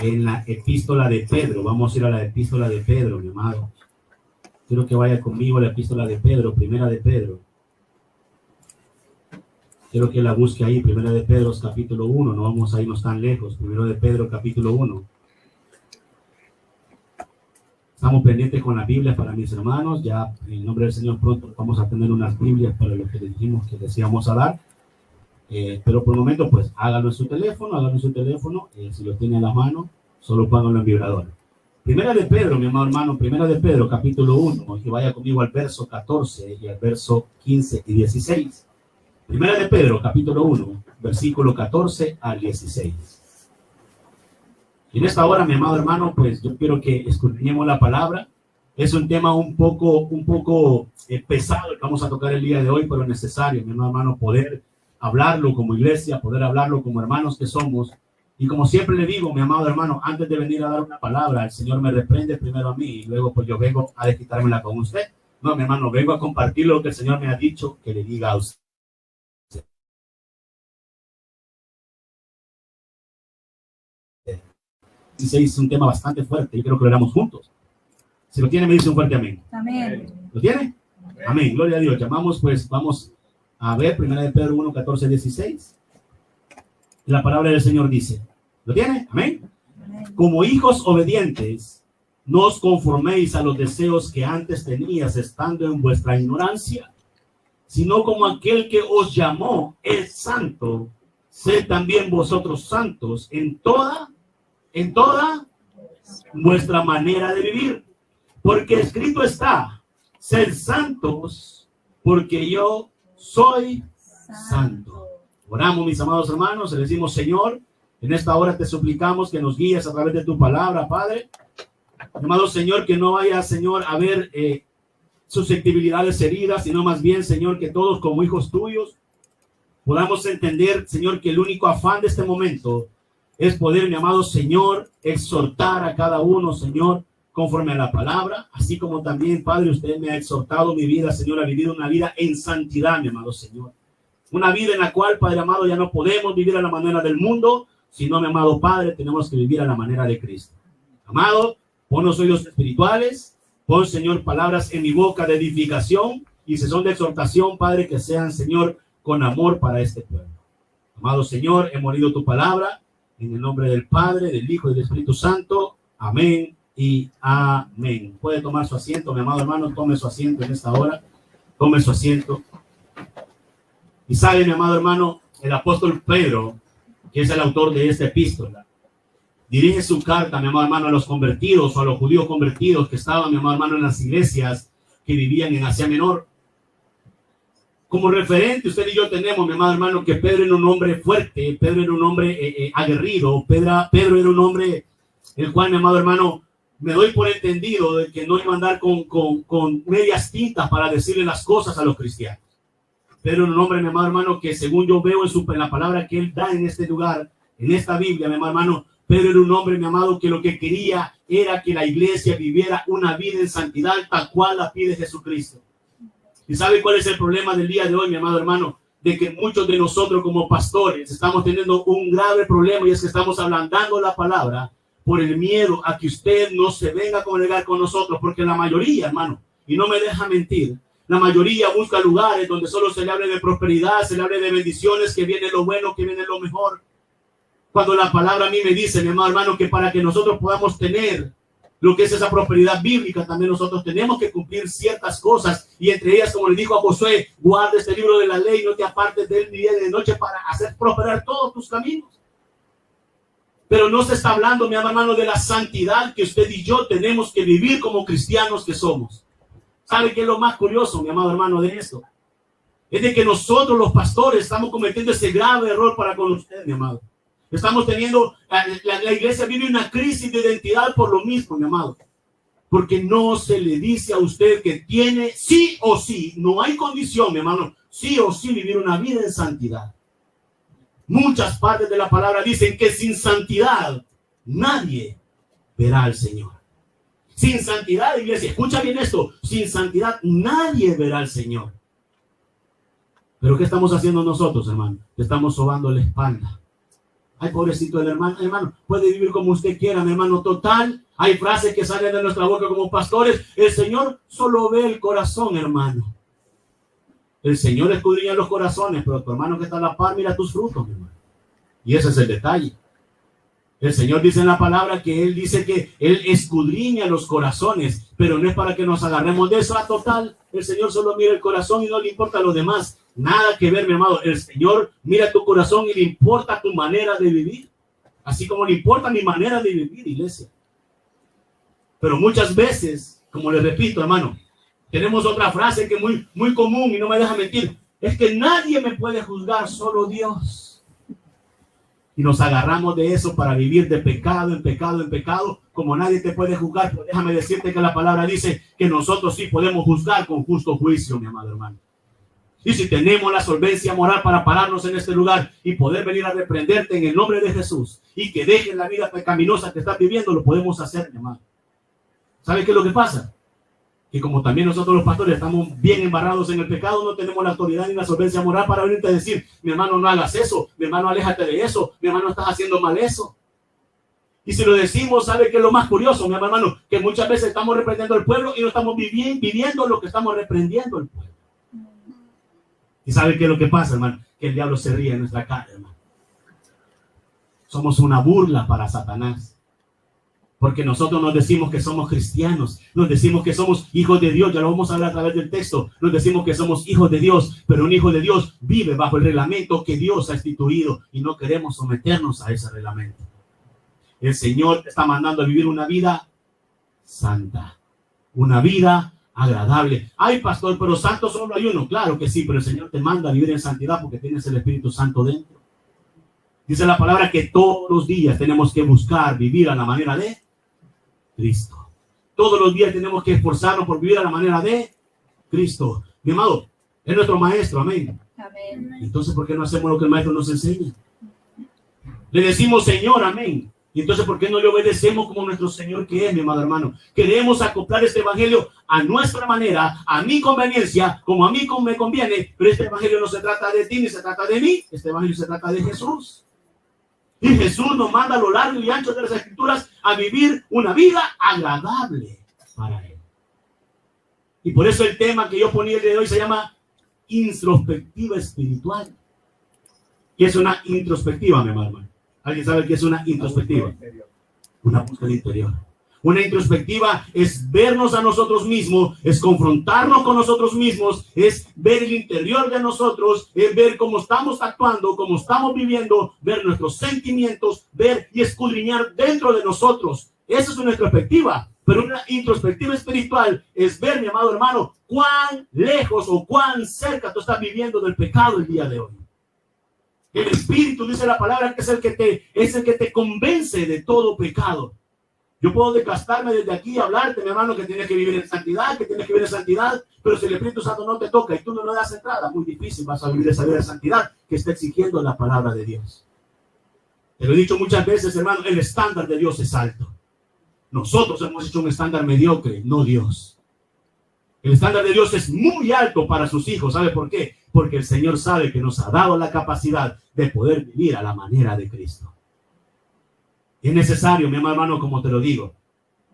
en la epístola de Pedro. Vamos a ir a la epístola de Pedro, mi amado. Quiero que vaya conmigo a la epístola de Pedro, primera de Pedro. Quiero que la busque ahí, primera de Pedro, capítulo 1. No vamos a irnos tan lejos. Primero de Pedro, capítulo 1. Estamos pendientes con la Biblia para mis hermanos. Ya en nombre del Señor pronto vamos a tener unas Biblias para lo que les dijimos que les íbamos a dar. Pero por el momento, pues, háganlo en su teléfono. Si lo tiene a la mano, solo pónganlo en vibrador. Primera de Pedro, mi amado hermano, primera de Pedro, capítulo 1. Que vaya conmigo al verso 14 y al verso 15 y 16. Primera de Pedro, capítulo 1, versículo 14 al 16. Y en esta hora, mi amado hermano, pues yo quiero que escudriñemos la palabra. Es un tema un poco pesado que vamos a tocar el día de hoy, pero necesario, mi amado hermano, poder hablarlo como iglesia, poder hablarlo como hermanos que somos. Y como siempre le digo, mi amado hermano, antes de venir a dar una palabra, el Señor me reprende primero a mí y luego pues yo vengo a desquitármela con usted. No, mi hermano, vengo a compartir lo que el Señor me ha dicho que le diga a usted. Es un tema bastante fuerte y creo que lo haremos juntos. Si lo tiene, me dice un fuerte amén. Amén. ¿Lo tiene? Amén. Amén. Gloria a Dios. Llamamos, pues, vamos a ver, primera de Pedro 1, 14, 16. La palabra del Señor dice, ¿lo tiene? Amén. Amén. Como hijos obedientes, no os conforméis a los deseos que antes tenías estando en vuestra ignorancia, sino como aquel que os llamó es santo, sed también vosotros santos en toda vuestra manera de vivir, porque escrito está, sed santos, porque yo soy santo. Oramos, mis amados hermanos, le decimos, Señor, en esta hora te suplicamos que nos guíes a través de tu palabra, Padre. Amado Señor, que no vaya, Señor, a haber susceptibilidades heridas, sino más bien, Señor, que todos como hijos tuyos podamos entender, Señor, que el único afán de este momento es poder, mi amado Señor, exhortar a cada uno, Señor, conforme a la palabra, así como también, Padre, usted me ha exhortado mi vida, Señor, a vivir una vida en santidad, mi amado Señor. Una vida en la cual, Padre amado, ya no podemos vivir a la manera del mundo, sino, mi amado Padre, tenemos que vivir a la manera de Cristo. Amado, pon los oídos espirituales, pon, Señor, palabras en mi boca de edificación, y si son de exhortación, Padre, que sean, Señor, con amor para este pueblo. Amado Señor, hemos oído tu palabra, en el nombre del Padre, del Hijo y del Espíritu Santo. Amén y amén. Puede tomar su asiento, mi amado hermano, tome su asiento en esta hora. Tome su asiento. Y sabe, mi amado hermano, el apóstol Pedro, que es el autor de esta epístola, dirige su carta, mi amado hermano, a los convertidos o a los judíos convertidos que estaban, mi amado hermano, en las iglesias que vivían en Asia Menor. Como referente, usted y yo tenemos, mi amado hermano, que Pedro era un hombre fuerte, Pedro era un hombre aguerrido, Pedro era un hombre, el cual, mi amado hermano, me doy por entendido de que no iba a andar con medias tintas para decirle las cosas a los cristianos. Pedro era un hombre, mi amado hermano, que según yo veo en la palabra que él da en este lugar, en esta Biblia, mi amado hermano, Pedro era un hombre, mi amado, que lo que quería era que la iglesia viviera una vida en santidad tal cual la pide Jesucristo. ¿Y sabe cuál es el problema del día de hoy, mi amado hermano? De que muchos de nosotros como pastores estamos teniendo un grave problema, y es que estamos ablandando la palabra por el miedo a que usted no se venga a congregar con nosotros, porque la mayoría, hermano, y no me deja mentir, la mayoría busca lugares donde solo se le hable de prosperidad, se le hable de bendiciones, que viene lo bueno, que viene lo mejor. Cuando la palabra a mí me dice, mi amado hermano, que para que nosotros podamos tener lo que es esa prosperidad bíblica, también nosotros tenemos que cumplir ciertas cosas, y entre ellas, como le dijo a Josué, guarda este libro de la ley, no te apartes de él ni día ni de noche, para hacer prosperar todos tus caminos. Pero no se está hablando, mi hermano, de la santidad que usted y yo tenemos que vivir como cristianos que somos. ¿Sabe qué es lo más curioso, mi amado hermano, de esto? Es de que nosotros los pastores estamos cometiendo ese grave error para con usted, mi amado. Estamos teniendo, la iglesia vive una crisis de identidad por lo mismo, mi amado. Porque no se le dice a usted que tiene sí o sí, no hay condición, mi hermano, sí o sí vivir una vida en santidad. Muchas partes de la palabra dicen que sin santidad nadie verá al Señor. Sin santidad, iglesia, escucha bien esto, sin santidad nadie verá al Señor. Pero ¿qué estamos haciendo nosotros, hermano? Estamos sobando la espalda. Ay, pobrecito del hermano. Hermano, puede vivir como usted quiera, mi hermano. Total, hay frases que salen de nuestra boca como pastores. El Señor solo ve el corazón, hermano. El Señor escudriña los corazones, pero tu hermano que está a la par, mira tus frutos, mi hermano. Y ese es el detalle. El Señor dice en la palabra que Él dice que Él escudriña los corazones, pero no es para que nos agarremos de eso. A total, el Señor solo mira el corazón y no le importa lo demás. Nada que ver, mi amado. El Señor mira tu corazón y le importa tu manera de vivir. Así como le importa mi manera de vivir, iglesia. Pero muchas veces, como les repito, hermano, tenemos otra frase que es muy común y no me deja mentir. Es que nadie me puede juzgar, solo Dios. Y nos agarramos de eso para vivir de pecado en pecado en pecado, como nadie te puede juzgar. Pero déjame decirte que la palabra dice que nosotros sí podemos juzgar con justo juicio, mi amado hermano. Y si tenemos la solvencia moral para pararnos en este lugar y poder venir a reprenderte en el nombre de Jesús y que dejes la vida pecaminosa que estás viviendo, lo podemos hacer, mi amado. ¿Sabe qué es lo que pasa? Que como también nosotros los pastores estamos bien embarrados en el pecado, no tenemos la autoridad ni la solvencia moral para venirte a decir, mi hermano, no hagas eso, mi hermano, aléjate de eso, mi hermano, estás haciendo mal eso. Y si lo decimos, ¿sabe qué es lo más curioso, mi hermano? Que muchas veces estamos reprendiendo al pueblo y no estamos viviendo lo que estamos reprendiendo al pueblo. ¿Y sabe qué es lo que pasa, hermano? Que el diablo se ríe en nuestra cara, hermano. Somos una burla para Satanás. Porque nosotros nos decimos que somos cristianos, nos decimos que somos hijos de Dios, ya lo vamos a hablar a través del texto, nos decimos que somos hijos de Dios, pero un hijo de Dios vive bajo el reglamento que Dios ha instituido y no queremos someternos a ese reglamento. El Señor te está mandando a vivir una vida santa, una vida agradable. Ay, pastor, pero santo solo hay uno. Claro que sí, pero el Señor te manda a vivir en santidad porque tienes el Espíritu Santo dentro. Dice la palabra que todos los días tenemos que buscar vivir a la manera de Cristo. Todos los días tenemos que esforzarnos por vivir a la manera de Cristo. Mi amado, es nuestro maestro, amén. Amén. Entonces, ¿por qué no hacemos lo que el maestro nos enseña? Le decimos Señor, amén. Y entonces, ¿por qué no le obedecemos como nuestro Señor que es, mi amado hermano? Queremos acoplar este evangelio a nuestra manera, a mi conveniencia, como a mí me conviene, pero este evangelio no se trata de ti ni se trata de mí, este evangelio se trata de Jesús. Y Jesús nos manda a lo largo y ancho de las Escrituras a vivir una vida agradable para Él. Y por eso el tema que yo ponía el día de hoy se llama introspectiva espiritual. ¿Qué es una introspectiva, mi hermano? ¿Alguien sabe qué es una introspectiva? Una búsqueda interior. Una introspectiva es vernos a nosotros mismos, es confrontarnos con nosotros mismos, es ver el interior de nosotros, es ver cómo estamos actuando, cómo estamos viviendo, ver nuestros sentimientos, ver y escudriñar dentro de nosotros. Esa es una introspectiva. Pero una introspectiva espiritual es ver, mi amado hermano, cuán lejos o cuán cerca tú estás viviendo del pecado el día de hoy. El Espíritu, dice la palabra, que es el que te convence de todo pecado. Yo puedo desgastarme desde aquí y hablarte, mi hermano, que tienes que vivir en santidad, pero si el Espíritu Santo no te toca y tú no le das entrada, muy difícil vas a vivir esa vida de santidad que está exigiendo la palabra de Dios. Te lo he dicho muchas veces, hermano, el estándar de Dios es alto. Nosotros hemos hecho un estándar mediocre, no Dios. El estándar de Dios es muy alto para sus hijos. ¿Sabe por qué? Porque el Señor sabe que nos ha dado la capacidad de poder vivir a la manera de Cristo. Es necesario, mi hermano, como te lo digo,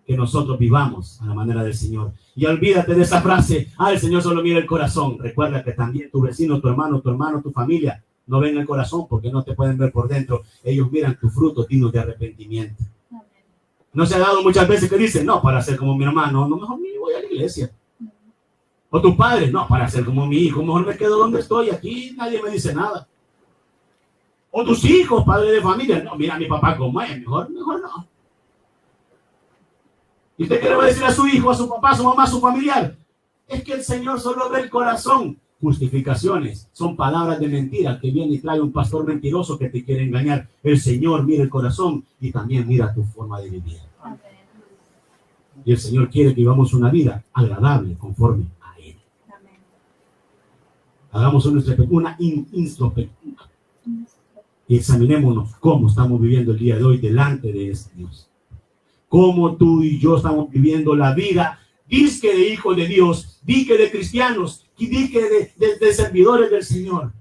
que nosotros vivamos a la manera del Señor. Y olvídate de esa frase, el Señor solo mira el corazón. Recuerda que también tu vecino, tu hermano, tu familia, no ven el corazón porque no te pueden ver por dentro. Ellos miran tus frutos dignos de arrepentimiento. No se ha dado muchas veces que dicen, no, para ser como mi hermano, no, mejor ni voy a la iglesia. O tus padres, no, para ser como mi hijo, mejor me quedo donde estoy, aquí nadie me dice nada. O tus hijos, padres de familia, no, mira a mi papá como es, mejor no. ¿Y usted qué le va a decir a su hijo, a su papá, a su mamá, a su familiar? Es que el Señor solo ve el corazón. Justificaciones son palabras de mentira que viene y trae un pastor mentiroso que te quiere engañar. El Señor mira el corazón y también mira tu forma de vivir. Y el Señor quiere que vivamos una vida agradable conforme a Él. Hagamos una introspectiva y examinémonos cómo estamos viviendo el día de hoy delante de este Dios. Cómo tú y yo estamos viviendo la vida, disque de hijos de Dios, disque de cristianos, disque de servidores del Señor.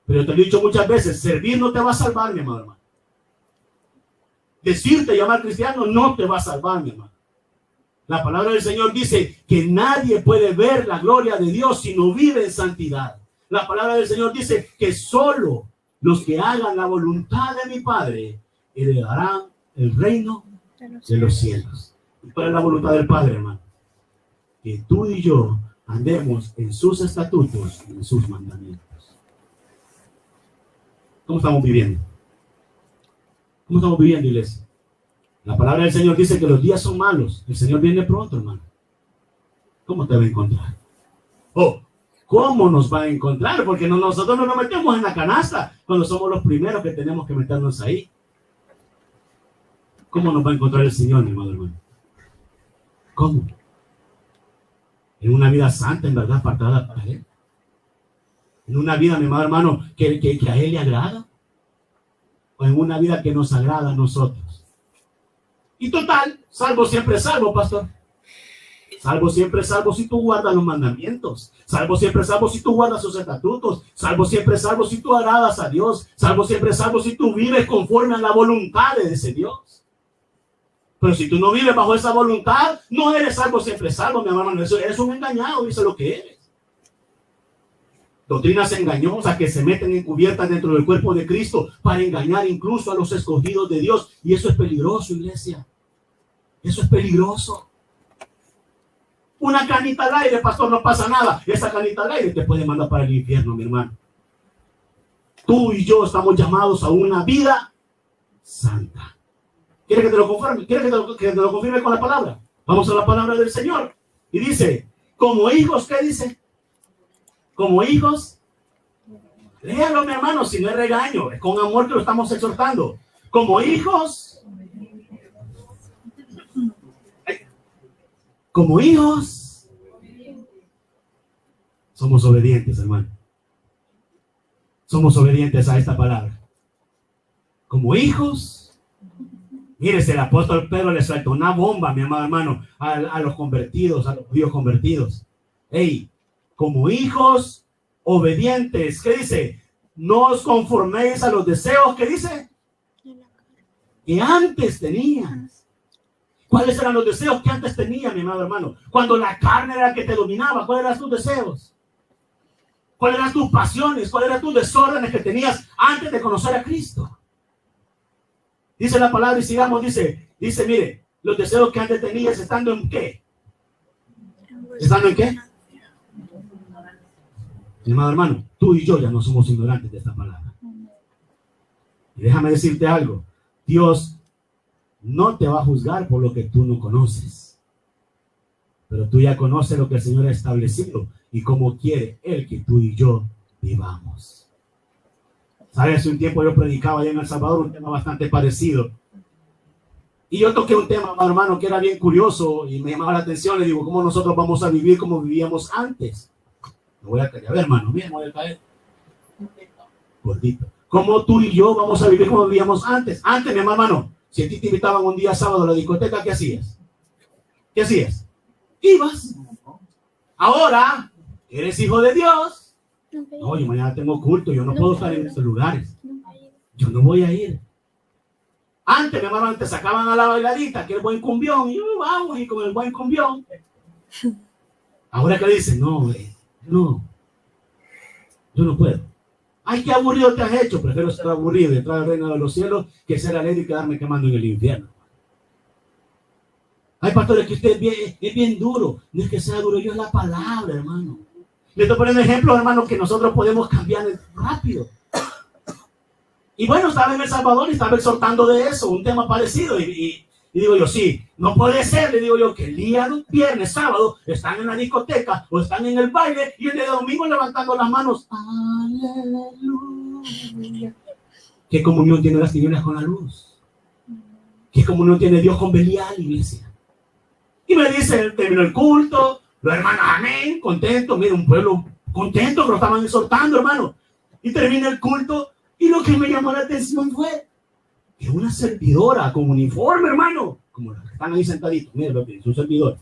Pero te lo he dicho muchas veces, servir no te va a salvar, mi hermano. Decirte llamar cristiano no te va a salvar, mi hermano. La palabra del Señor dice que nadie puede ver la gloria de Dios si no vive en santidad. La palabra del Señor dice que solo los que hagan la voluntad de mi Padre heredarán el reino de los cielos. ¿Y cuál es la voluntad del Padre, hermano? Que tú y yo andemos en sus estatutos y en sus mandamientos. ¿Cómo estamos viviendo? ¿Cómo estamos viviendo, iglesia? La palabra del Señor dice que los días son malos. El Señor viene pronto, hermano. ¿Cómo te va a encontrar? Oh, ¿cómo nos va a encontrar? Porque nosotros no nos metemos en la canasta cuando somos los primeros que tenemos que meternos ahí. ¿Cómo nos va a encontrar el Señor, mi hermano? ¿Cómo? En una vida santa, en verdad, apartada para Él. En una vida, mi hermano, que a Él le agrada. O en una vida que nos agrada a nosotros. Y total, salvo siempre salvo, pastor. Salvo siempre salvo si tú guardas los mandamientos. Salvo siempre salvo si tú guardas sus estatutos. Salvo siempre salvo si tú agradas a Dios. Salvo siempre salvo si tú vives conforme a la voluntad de ese Dios. Pero si tú no vives bajo esa voluntad, no eres salvo siempre salvo, mi hermano. Eso eres un engañado, dice lo que eres. Doctrinas engañosas que se meten encubiertas dentro del cuerpo de Cristo para engañar incluso a los escogidos de Dios. Y eso es peligroso, iglesia. Eso es peligroso. Una canita al aire, pastor, no pasa nada. Esa canita al aire te puede mandar para el infierno, mi hermano. Tú y yo estamos llamados a una vida santa. ¿Quieres que te lo confirme? ¿Quieres que te lo confirme con la palabra? Vamos a la palabra del Señor. Y dice, como hijos, ¿qué dice? Como hijos. Léalo, mi hermano, si no es regaño. Es con amor que lo estamos exhortando. Como hijos. Como hijos, somos obedientes, hermano. Somos obedientes a esta palabra. Como hijos, mire, el apóstol Pedro le suelta una bomba, mi amado hermano, a los convertidos, a los judíos convertidos. Hey, como hijos obedientes, ¿qué dice? No os conforméis a los deseos, ¿qué dice? Que antes tenían. ¿Cuáles eran los deseos que antes tenía, mi amado hermano? Cuando la carne era la que te dominaba, ¿cuáles eran tus deseos? ¿Cuáles eran tus pasiones? ¿Cuáles eran tus desórdenes que tenías antes de conocer a Cristo? Dice la palabra y sigamos, dice, mire, los deseos que antes tenías, ¿estando en qué? ¿Estando en qué? Mi amado hermano, tú y yo ya no somos ignorantes de esta palabra. Y déjame decirte algo, Dios no te va a juzgar por lo que tú no conoces. Pero tú ya conoces lo que el Señor ha establecido y cómo quiere Él que tú y yo vivamos. ¿Sabes? Hace un tiempo yo predicaba allá en El Salvador un tema bastante parecido. Y yo toqué un tema, hermano, que era bien curioso y me llamaba la atención. Le digo, ¿cómo nosotros vamos a vivir como vivíamos antes? Me voy a caer, a ver, hermano, bien, me voy a caer. Gordito. ¿Cómo tú y yo vamos a vivir como vivíamos antes? Antes, mi hermano, si a ti te invitaban un día sábado a la discoteca, ¿qué hacías? ¿Qué hacías? Ibas. Ahora, eres hijo de Dios. No, yo mañana tengo culto, yo no puedo estar en estos lugares. Yo no voy a ir. Antes, mi hermano, te sacaban a la bailadita, que el buen cumbión, y yo vamos y con el buen cumbión. Ahora que dicen, no, yo no puedo. Ay, qué aburrido te has hecho. Prefiero ser aburrido y entrar al reino de los cielos que ser alegre y quedarme quemando en el infierno. Ay, pastores, que usted es bien duro. No es que sea duro, yo es la palabra, hermano. Le estoy poniendo ejemplos, hermano, que nosotros podemos cambiar rápido. Y bueno, estaba en El Salvador y estaba exhortando de eso, un tema parecido. Y digo yo, sí, no puede ser, le digo yo, que el día viernes, sábado, están en la discoteca o están en el baile y el día de domingo levantando las manos. Aleluya. ¿Qué comunión tiene las tinieblas con la luz? ¿Qué comunión tiene Dios con Belial, iglesia? Y me dice, terminó el culto, los hermanos, amén, contentos, mira, un pueblo contento, que lo estaban exhortando, hermano. Y termina el culto y lo que me llamó la atención fue que una servidora con uniforme, hermano, como los que están ahí sentaditos, mira lo que es un servidor.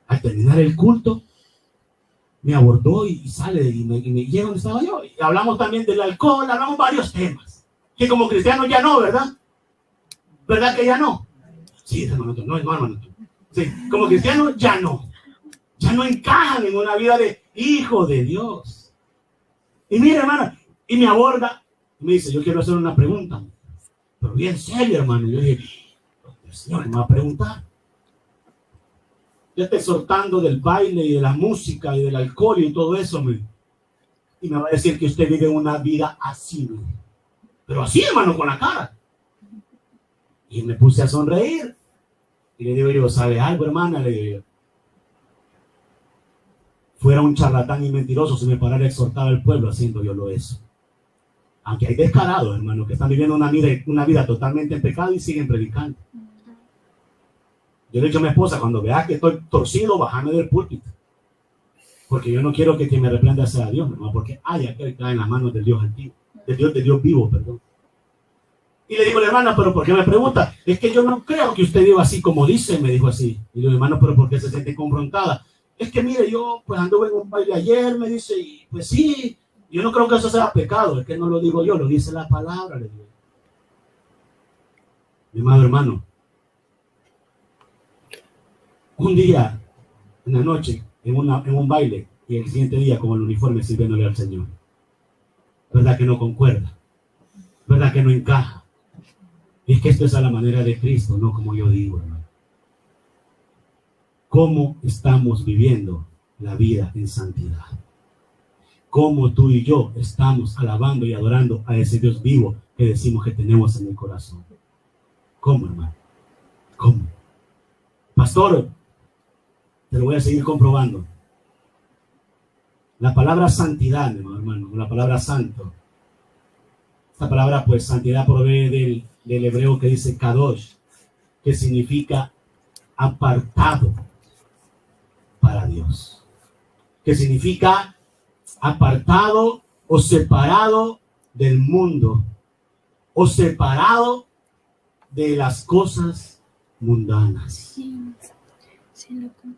Al terminar el culto, me abordó y sale y me llega donde estaba yo. Y hablamos también del alcohol, hablamos varios temas, que como cristianos ya no, ¿verdad? ¿Verdad que ya no? Sí, hermano, no, hermano. Sí, como cristianos ya no encajan en una vida de hijo de Dios. Y mira, hermano, y me aborda, me dice, yo quiero hacer una pregunta, pero bien serio, hermano. Yo dije, el Señor me va a preguntar. Yo estoy exhortando del baile y de la música y del alcohol y todo eso, y me va a decir que usted vive una vida así, pero así, hermano, con la cara. Y me puse a sonreír. Y le digo yo, ¿sabe algo, hermana? Le digo yo, fuera un charlatán y mentiroso si me parara a exhortar al pueblo haciendo yo eso. Aunque hay descarados, hermano, que están viviendo una vida totalmente en pecado y siguen predicando. Yo le he dicho a mi esposa, cuando vea que estoy torcido, bájame del púlpito. Porque yo no quiero que quien me reprenda sea Dios, hermano, porque haya que caer en las manos del Dios antiguo, de Dios vivo, perdón. Y le digo, hermano, ¿pero por qué me pregunta? Es que yo no creo que usted viva así como dice, me dijo así. Y le digo, hermano, ¿pero por qué se siente confrontada? Es que mire, yo pues anduve en un baile ayer, me dice, y pues sí, yo no creo que eso sea pecado, es que no lo digo yo, lo dice la palabra, le digo. Mi amado hermano, un día, en la noche, en un baile, y el siguiente día con el uniforme sirviéndole al Señor. ¿Verdad que no concuerda? ¿Verdad que no encaja? Y es que esto es a la manera de Cristo, no como yo digo, hermano. ¿Cómo estamos viviendo la vida en santidad? ¿Cómo tú y yo estamos alabando y adorando a ese Dios vivo que decimos que tenemos en el corazón? ¿Cómo, hermano? ¿Cómo? Pastor, te lo voy a seguir comprobando. La palabra santidad, hermano, la palabra santo. Esta palabra, pues, santidad proviene del hebreo que dice kadosh, que significa apartado para Dios. Que significa apartado o separado del mundo, o separado de las cosas mundanas.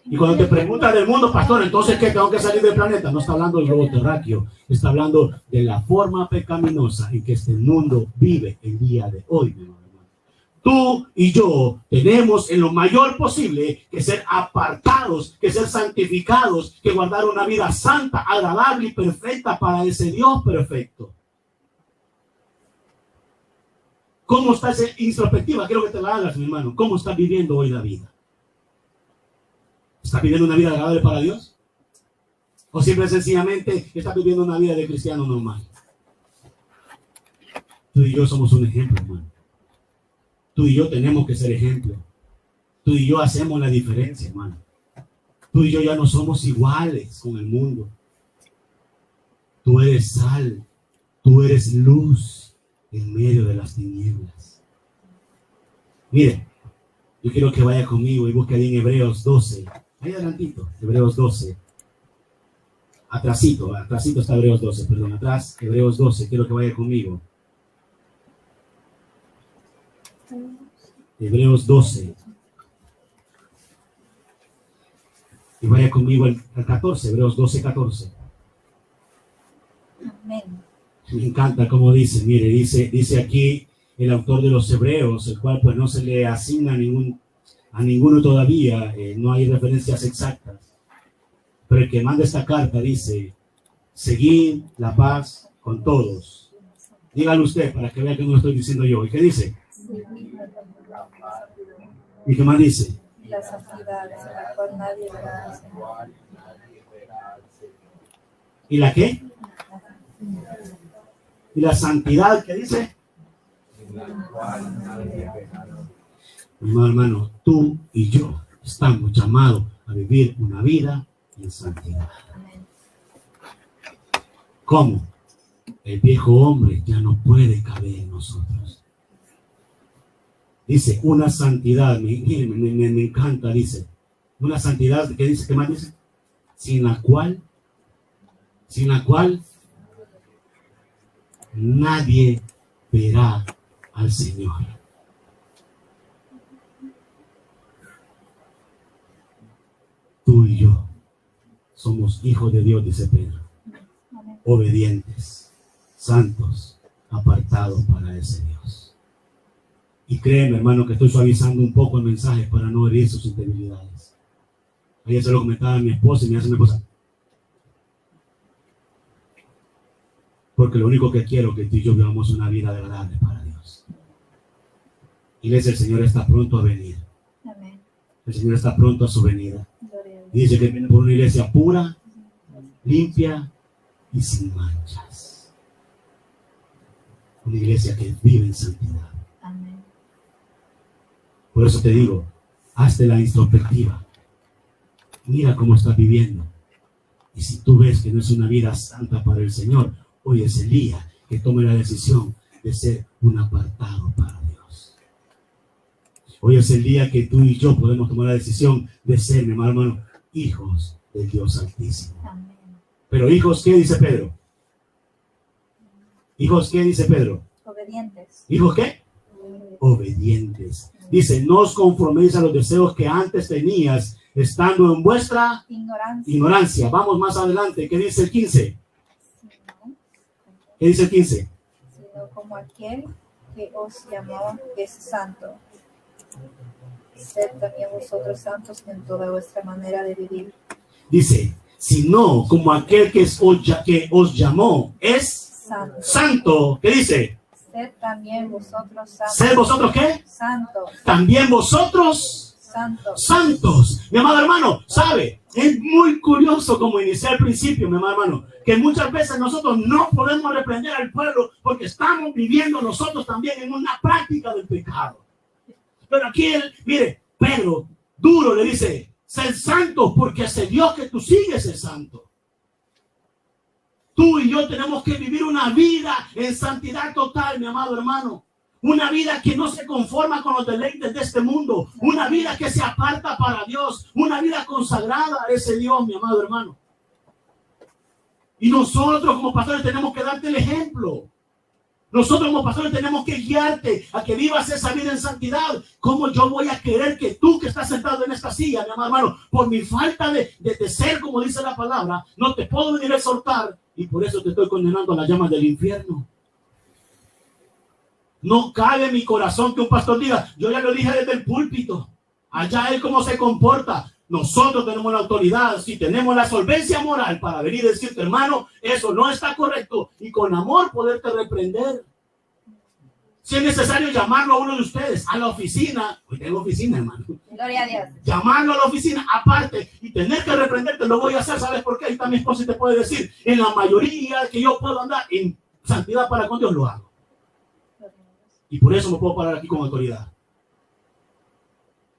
Y cuando te preguntan del mundo, pastor, entonces ¿qué? ¿Tengo que salir del planeta? No está hablando del globo terráqueo, está hablando de la forma pecaminosa en que este mundo vive el día de hoy, mi hermano. Tú y yo tenemos en lo mayor posible que ser apartados, que ser santificados, que guardar una vida santa, agradable y perfecta para ese Dios perfecto. ¿Cómo está esa introspectiva? Quiero que te la hagas, mi hermano. ¿Cómo estás viviendo hoy la vida? ¿Estás viviendo una vida agradable para Dios? ¿O simple y sencillamente estás viviendo una vida de cristiano normal? Tú y yo somos un ejemplo, hermano. Tú y yo tenemos que ser ejemplo. Tú y yo hacemos la diferencia, hermano. Tú y yo ya no somos iguales con el mundo. Tú eres sal. Tú eres luz en medio de las tinieblas. Mire, yo quiero que vaya conmigo y busque ahí en Hebreos 12. Ahí adelantito, Hebreos 12. Atrasito está Hebreos 12, perdón, atrás, Hebreos 12. Quiero que vaya conmigo. Hebreos 12. Y vaya conmigo al 14, Hebreos 12, 14. Amén. Me encanta cómo dice, mire, dice aquí el autor de los Hebreos, el cual pues no se le asigna a ninguno todavía, no hay referencias exactas. Pero el que manda esta carta dice, seguid la paz con todos. Dígalo usted para que vea que no lo estoy diciendo yo. ¿Y qué dice? ¿Y qué más dice? La santidad, sin la cual nadie verá al Señor. ¿Y la qué? ¿Y la santidad qué dice? Hermano, tú y yo estamos llamados a vivir una vida en santidad. ¿Cómo? El viejo hombre ya no puede caber en nosotros. Dice, una santidad, me encanta, dice, una santidad, ¿qué dice? ¿Qué más dice? Sin la cual nadie verá al Señor. Tú y yo somos hijos de Dios, dice Pedro, obedientes, santos, apartados para ese Dios. Y créeme, hermano, que estoy suavizando un poco el mensaje para no herir sus sensibilidades. Ayer se lo comentaba a mi esposa y me hace mi esposa. Porque lo único que quiero es que tú y yo vivamos una vida agradable para Dios. Iglesia, el Señor está pronto a venir. Amén. El Señor está pronto a su venida. Gloria a Dios. Y dice que viene por una iglesia pura, limpia y sin manchas. Una iglesia que vive en santidad. Amén. Por eso te digo, hazte la introspectiva. Mira cómo estás viviendo. Y si tú ves que no es una vida santa para el Señor, hoy es el día que tome la decisión de ser un apartado para Dios. Hoy es el día que tú y yo podemos tomar la decisión de ser, mi hermano, hijos del Dios Altísimo. Amén. Pero hijos, ¿qué dice Pedro? Hijos, ¿qué dice Pedro? Obedientes. ¿Hijos qué? Obedientes. Dice, no os conforméis a los deseos que antes tenías, estando en vuestra ignorancia. Vamos más adelante. ¿Qué dice el 15? ¿Qué dice el 15? Sino como aquel que os llamó es santo. Sed también vosotros santos en toda vuestra manera de vivir. Dice, sino como aquel que os llamó es santo. ¿Qué dice? Sed también vosotros santos. ¿Sed vosotros qué? Santos. También vosotros santos. Mi amado hermano, ¿sabe? Es muy curioso como inicié al principio, mi amado hermano, que muchas veces nosotros no podemos reprender al pueblo porque estamos viviendo nosotros también en una práctica del pecado. Pero aquí mire, Pedro, duro le dice, sed santos porque ese Dios que tú sigues es santo. Tú y yo tenemos que vivir una vida en santidad total, mi amado hermano. Una vida que no se conforma con los deleites de este mundo. Una vida que se aparta para Dios. Una vida consagrada a ese Dios, mi amado hermano. Y nosotros como pastores tenemos que darte el ejemplo. Nosotros como pastores tenemos que guiarte a que vivas esa vida en santidad. ¿Cómo yo voy a querer que tú que estás sentado en esta silla, mi amado hermano, por mi falta de ser, como dice la palabra, no te puedo venir a exhortar y por eso te estoy condenando a las llamas del infierno? No cabe en mi corazón que un pastor diga, yo ya lo dije desde el púlpito, allá él cómo se comporta. Nosotros tenemos la autoridad, si tenemos la solvencia moral para venir y decirte, hermano, eso no está correcto, y con amor poderte reprender. Si es necesario llamarlo a uno de ustedes a la oficina, hoy tengo oficina, hermano. Gloria a Dios. Llamarlo a la oficina aparte y tener que reprenderte, lo voy a hacer. ¿Sabes por qué? Ahí está mi esposa y te puede decir, en la mayoría que yo puedo andar en santidad para con Dios lo hago. Y por eso me puedo parar aquí con autoridad.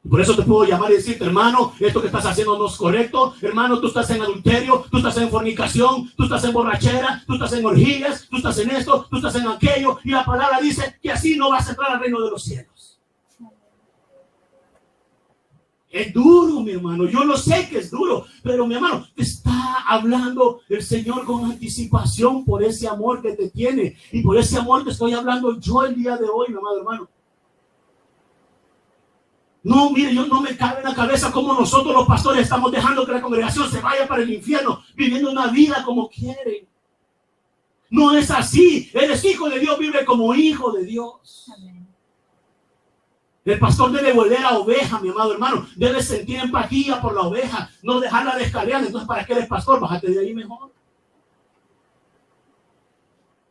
Y por eso te puedo llamar y decirte, hermano, esto que estás haciendo no es correcto. Hermano, tú estás en adulterio, tú estás en fornicación, tú estás en borrachera, tú estás en orgías, tú estás en esto, tú estás en aquello. Y la palabra dice que así no vas a entrar al reino de los cielos. Es duro, mi hermano. Yo lo sé que es duro. Pero, mi hermano, te está hablando el Señor con anticipación por ese amor que te tiene. Y por ese amor que estoy hablando yo el día de hoy, mi amado hermano. No, mire, yo no me cabe en la cabeza cómo nosotros los pastores estamos dejando que la congregación se vaya para el infierno, viviendo una vida como quieren. No es así. Eres hijo de Dios, vive como hijo de Dios. Amén. El pastor debe volver a oveja, mi amado hermano. Debe sentir empatía por la oveja, no dejarla descarriar. Entonces, ¿para qué eres pastor? Bájate de ahí mejor.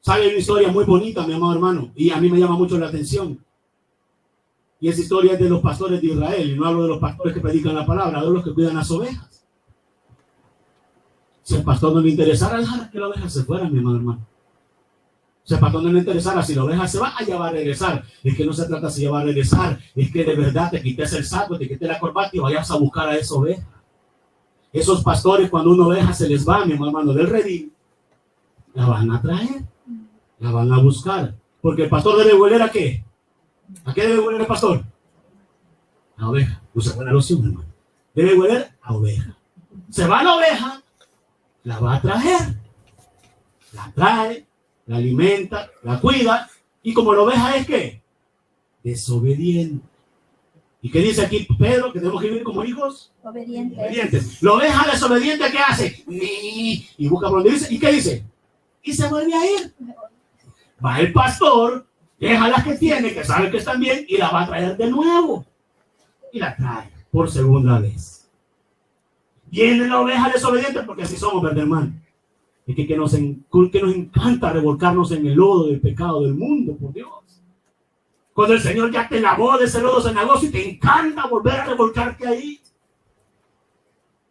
Sabe una historia muy bonita, mi amado hermano, y a mí me llama mucho la atención. Y esa historia es de los pastores de Israel. Y no hablo de los pastores que predican la palabra, hablo de los que cuidan las ovejas. Si al pastor no le interesara, dejar que la oveja se fuera, mi amado hermano. Si al pastor no le interesara, si la oveja se va, allá va a regresar. Es que no se trata si ella va a regresar. Es que de verdad te quites el saco, te quites la corbata y vayas a buscar a esa oveja. Esos pastores, cuando una oveja se les va, mi hermano, del redil, la van a traer, la van a buscar. Porque el pastor debe volver ¿a qué? ¿A qué debe hueler el pastor? A oveja. Usa buena loción, hermano. Debe hueler a oveja. Se va la oveja, la va a traer. La trae, la alimenta, la cuida. Y como la oveja es ¿qué? Desobediente. ¿Y qué dice aquí Pedro? Que tenemos que vivir como hijos obedientes. La oveja desobediente, ¿qué hace? Y busca por donde dice. ¿Y qué dice? Y se vuelve a ir. Va el pastor. Deja las que tiene, que sabe que están bien, y la va a traer de nuevo. Y la trae por segunda vez. Viene la oveja desobediente, porque así somos, ¿verdad, hermano? Es que nos encanta revolcarnos en el lodo del pecado del mundo, por Dios. Cuando el Señor ya te lavó de ese lodo cenagoso y te encanta volver a revolcarte ahí.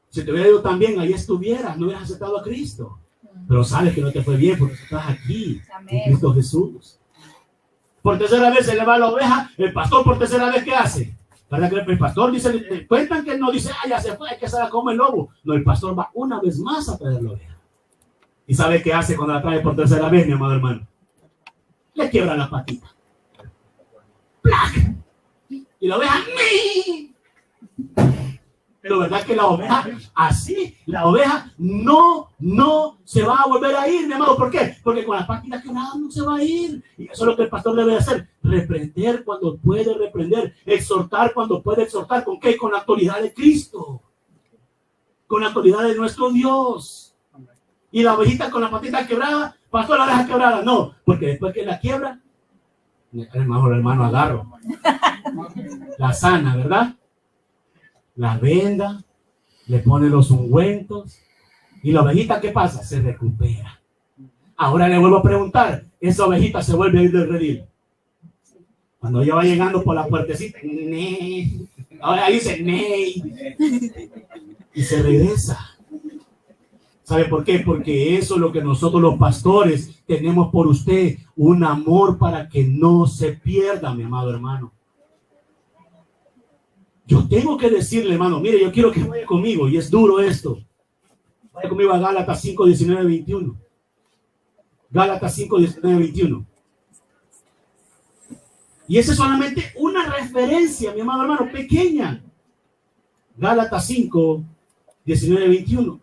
Si te hubiera ido tan bien, ahí estuvieras, no hubieras aceptado a Cristo. Pero sabes que no te fue bien porque estás aquí, en Cristo Jesús. Por tercera vez se le va la oveja, el pastor por tercera vez, ¿qué hace? ¿Verdad que el pastor dice, cuentan que no dice, ya se fue, hay que se la come el lobo? No, el pastor va una vez más a traer la oveja. ¿Y sabe qué hace cuando la trae por tercera vez, mi amado hermano? Le quiebra la patita. ¡Plac! Y la oveja, ¡mi! Pero verdad que la oveja, así, la oveja no se va a volver a ir, mi amado. ¿Por qué? Porque con las patitas quebradas no se va a ir. Y eso es lo que el pastor debe hacer. Reprender cuando puede reprender. Exhortar cuando puede exhortar. ¿Con qué? Con la autoridad de Cristo. Con la autoridad de nuestro Dios. Y la ovejita con la patita quebrada, pastor, la oveja quebrada. No, porque después que la quiebra, el hermano agarro. La sana, ¿verdad? La venda, le pone los ungüentos y la ovejita, ¿qué pasa? Se recupera. Ahora le vuelvo a preguntar, ¿esa ovejita se vuelve a ir del redil? Cuando ella va llegando por la puertecita, ¡nee! Ahora dice ¡nee! Y se regresa. ¿Sabe por qué? Porque eso es lo que nosotros los pastores tenemos por usted, un amor para que no se pierda, mi amado hermano. Yo tengo que decirle, hermano, mire, yo quiero que vaya conmigo, y es duro esto. Vaya conmigo a Gálatas 5, 19, 21. Gálatas 5, 19, 21. Y esa es solamente una referencia, mi amado hermano, pequeña. Gálatas 5, 19, 21.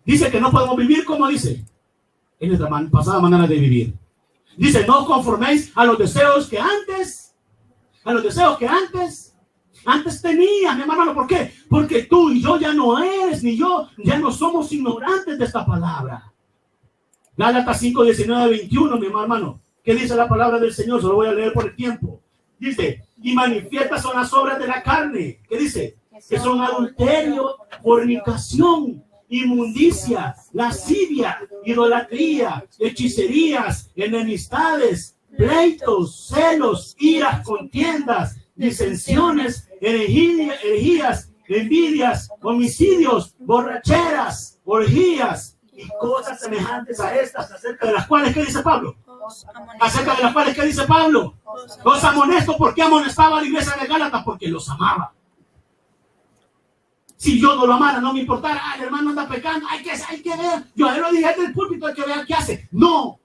Dice que no podemos vivir como dice, en nuestra pasada manera de vivir. Dice, no conforméis a los deseos que antes tenía, mi hermano. ¿Por qué? Porque tú y yo ya no eres, ni yo, ya no somos ignorantes de esta palabra. Gálatas 5, 19, 21, mi hermano. ¿Qué dice la palabra del Señor? Se lo voy a leer por el tiempo. Dice, y manifiestas son las obras de la carne. ¿Qué dice? Que son adulterio, fornicación, inmundicia, lascivia, idolatría, hechicerías, enemistades, pleitos, celos, iras, contiendas, disensiones, herejías, envidias, homicidios, borracheras, orgías y cosas semejantes a estas, acerca de las cuales, ¿qué dice Pablo? Acerca de las cuales, ¿qué dice Pablo? Los amonesto. ¿Por qué amonestaba a la iglesia de Gálatas? Porque los amaba. Si yo no lo amara, no me importara, el hermano anda pecando, hay que ver. Yo a él lo dije del púlpito, hay que ver qué hace. No.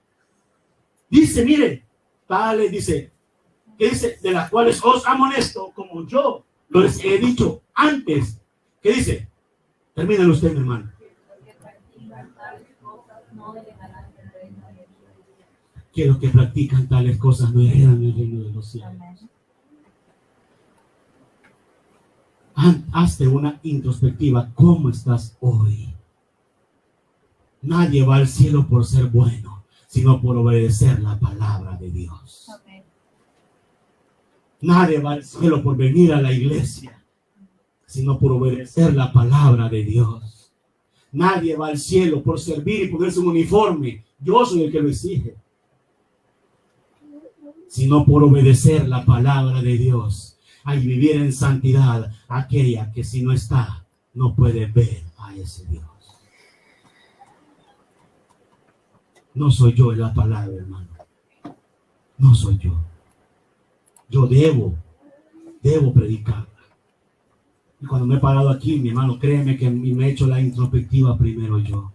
Dice, mire, tales, dice, que dice, de las cuales os amonesto, como yo les he dicho antes. ¿Qué dice? Termínelo usted, mi hermano. Que los que practican tales cosas no heredan el reino de los cielos. Hazte una introspectiva. ¿Cómo estás hoy? Nadie va al cielo por ser bueno, sino por obedecer la palabra de Dios. Amén. Nadie va al cielo por venir a la iglesia, sino por obedecer la palabra de Dios. Nadie va al cielo por servir y ponerse un uniforme. Yo soy el que lo exige. Sino por obedecer la palabra de Dios. Y vivir en santidad, aquella que si no está, no puede ver a ese Dios. No soy yo la palabra, hermano. No soy yo. Yo debo predicarla. Y cuando me he parado aquí, mi hermano, créeme que me he hecho la introspectiva primero yo.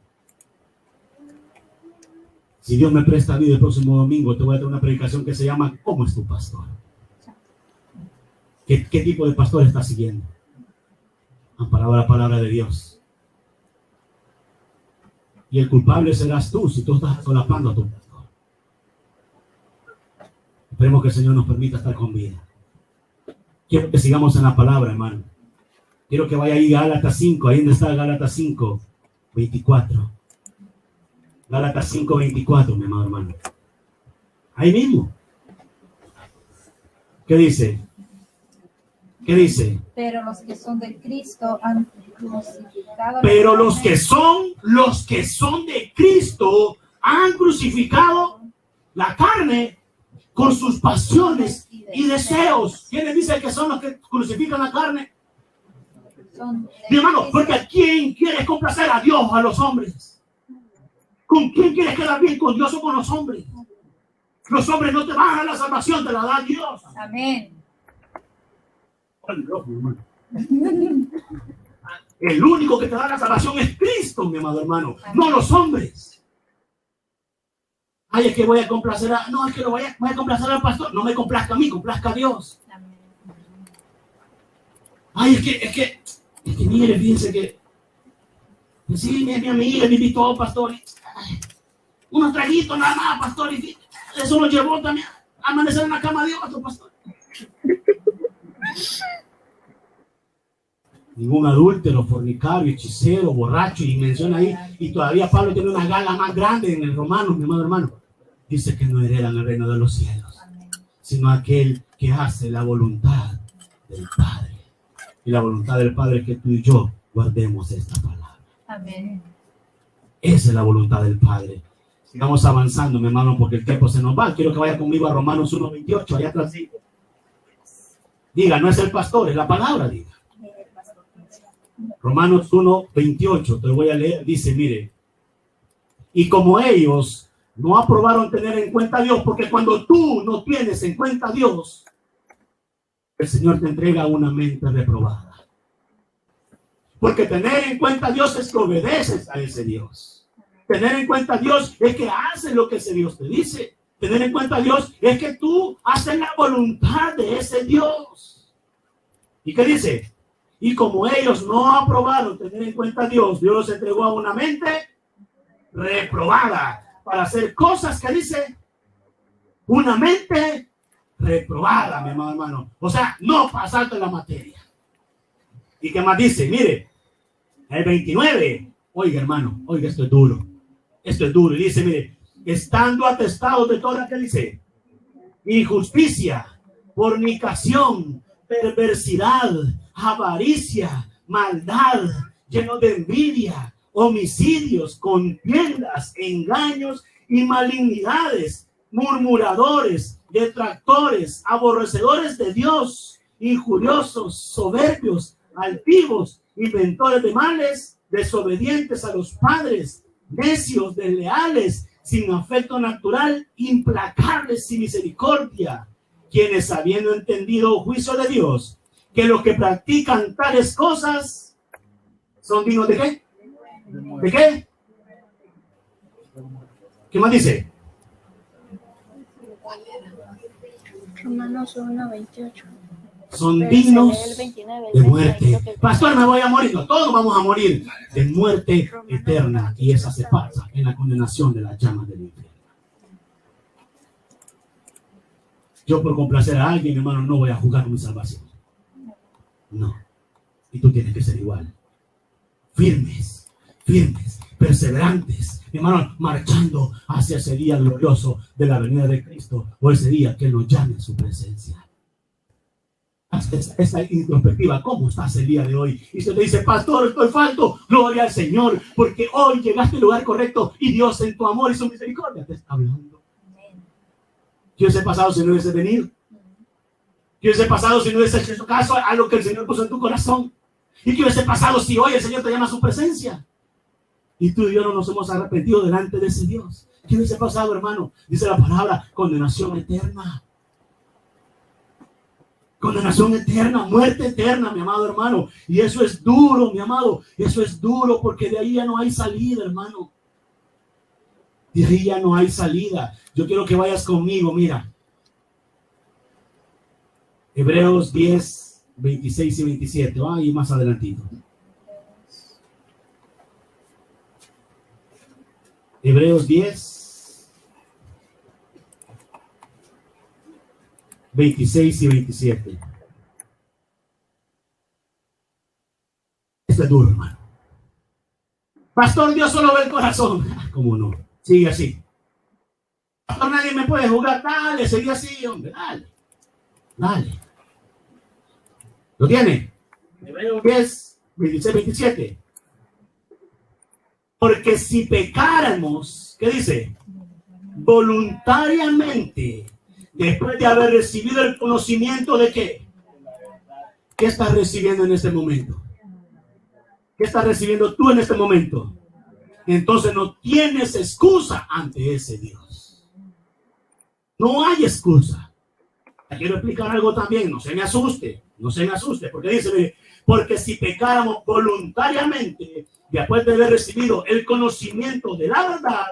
Si Dios me presta vida el próximo domingo, te voy a dar una predicación que se llama ¿Cómo es tu pastor? ¿Qué tipo de pastor estás siguiendo? Amparado a la palabra de Dios. Y el culpable serás tú si tú estás solapando a tu pastor. Esperemos que el Señor nos permita estar con vida. Quiero que sigamos en la palabra, hermano. Quiero que vaya ahí a Gálatas 5. Ahí donde está Gálatas 5, 24. Gálatas 5, 24, mi amado hermano. Ahí mismo. ¿Qué dice? ¿Qué dice? Pero los que son de Cristo han crucificado. Pero los que son de Cristo han crucificado la carne con sus pasiones y deseos. ¿Quiénes dicen que son los que crucifican la carne? Mi hermano, porque ¿a quién quiere complacer a Dios o a los hombres? ¿Con quién quieres quedar bien? ¿Con Dios o con los hombres? Los hombres no te van a dar la salvación, te la da Dios. Amén. El único que te da la salvación es Cristo, mi amado hermano, no los hombres. Ay, es que voy a complacer a... No, es que voy a complacer al pastor. No me complazca a mí, complazca a Dios. Ay, es que mire, fíjense que... Sí, mi amiga me invitó, pastor. Ay, unos traguitos nada más, pastor. Y eso nos llevó también a amanecer en la cama de otro, pastor. Ningún adúltero, fornicario, hechicero, borracho, y menciona ahí, y todavía Pablo tiene una gala más grande en el Romanos, mi amado hermano. Dice que no heredan el reino de los cielos, sino aquel que hace la voluntad del Padre. Y la voluntad del Padre es que tú y yo guardemos esta palabra. Amén. Esa es la voluntad del Padre. Sigamos avanzando, mi hermano, porque el tiempo se nos va. Quiero que vaya conmigo a Romanos 1:28, allá atrás. Diga, no es el pastor, es la palabra, diga. Romanos 1:28, te lo voy a leer, dice, mire, y como ellos no aprobaron tener en cuenta a Dios, porque cuando tú no tienes en cuenta a Dios, el Señor te entrega una mente reprobada. Porque tener en cuenta a Dios es que obedeces a ese Dios. Tener en cuenta a Dios es que haces lo que ese Dios te dice. Tener en cuenta a Dios es que tú haces la voluntad de ese Dios. ¿Y qué dice? Y como ellos no aprobaron tener en cuenta a Dios, Dios los entregó a una mente reprobada para hacer cosas que dice una mente reprobada, mi amado hermano. O sea, no pasarte la materia. ¿Y qué más dice? Mire, el 29. Oiga, hermano, oiga, esto es duro. Esto es duro. Y dice, mire, estando atestados de toda, ¿qué dice? Injusticia, fornicación, perversidad, avaricia, maldad, lleno de envidia, homicidios, contiendas, engaños y malignidades, murmuradores, detractores, aborrecedores de Dios, injuriosos, soberbios, altivos, inventores de males, desobedientes a los padres, necios, desleales, sin afecto natural, implacables, sin misericordia, quienes habiendo entendido el juicio de Dios, que los que practican tales cosas son dignos de ¿qué? ¿De qué? ¿Qué más dice? Romanos 1:28. Son dignos de muerte. Pastor, me voy a morir. No, todos vamos a morir de muerte eterna. Y esa se pasa en la condenación de las llamas del infierno. Yo por complacer a alguien, hermano, no voy a jugar con mi salvación. No. Y tú tienes que ser igual. Firmes, perseverantes, hermano, marchando hacia ese día glorioso de la venida de Cristo, o ese día que Él nos llame a su presencia. Esa introspectiva, ¿cómo estás el día de hoy? Y se te dice, pastor, estoy falto, gloria al Señor, porque hoy llegaste al lugar correcto y Dios en tu amor y su misericordia te está hablando. ¿Qué hubiese pasado si no hubiese venido? ¿Qué hubiese pasado si no hubiese hecho caso a lo que el Señor puso en tu corazón? ¿Y qué hubiese pasado si hoy el Señor te llama a su presencia? Y tú y yo no nos hemos arrepentido delante de ese Dios. ¿Qué hubiese pasado, hermano? Dice la palabra, condenación eterna. Condenación eterna, muerte eterna, mi amado hermano. Y eso es duro, mi amado. Eso es duro porque de ahí ya no hay salida, hermano. De ahí ya no hay salida. Yo quiero que vayas conmigo, mira. Hebreos 10, 26 y 27. Va ahí más adelantito. Hebreos 10, 26 y 27. Esto es duro, hermano. Pastor, Dios solo ve el corazón. ¿Cómo no? Sigue así. Nadie me puede jugar. Dale, seguí así, hombre. Dale. ¿Lo tiene? Hebreos 10, 26, 27. Porque si pecáramos, ¿qué dice? Voluntariamente, después de haber recibido el conocimiento de qué. ¿Qué estás recibiendo en este momento? ¿Qué estás recibiendo tú en este momento? Entonces no tienes excusa ante ese Dios. No hay excusa. Quiero explicar algo también, no se me asuste, porque dice, porque si pecáramos voluntariamente, después de haber recibido el conocimiento de la verdad,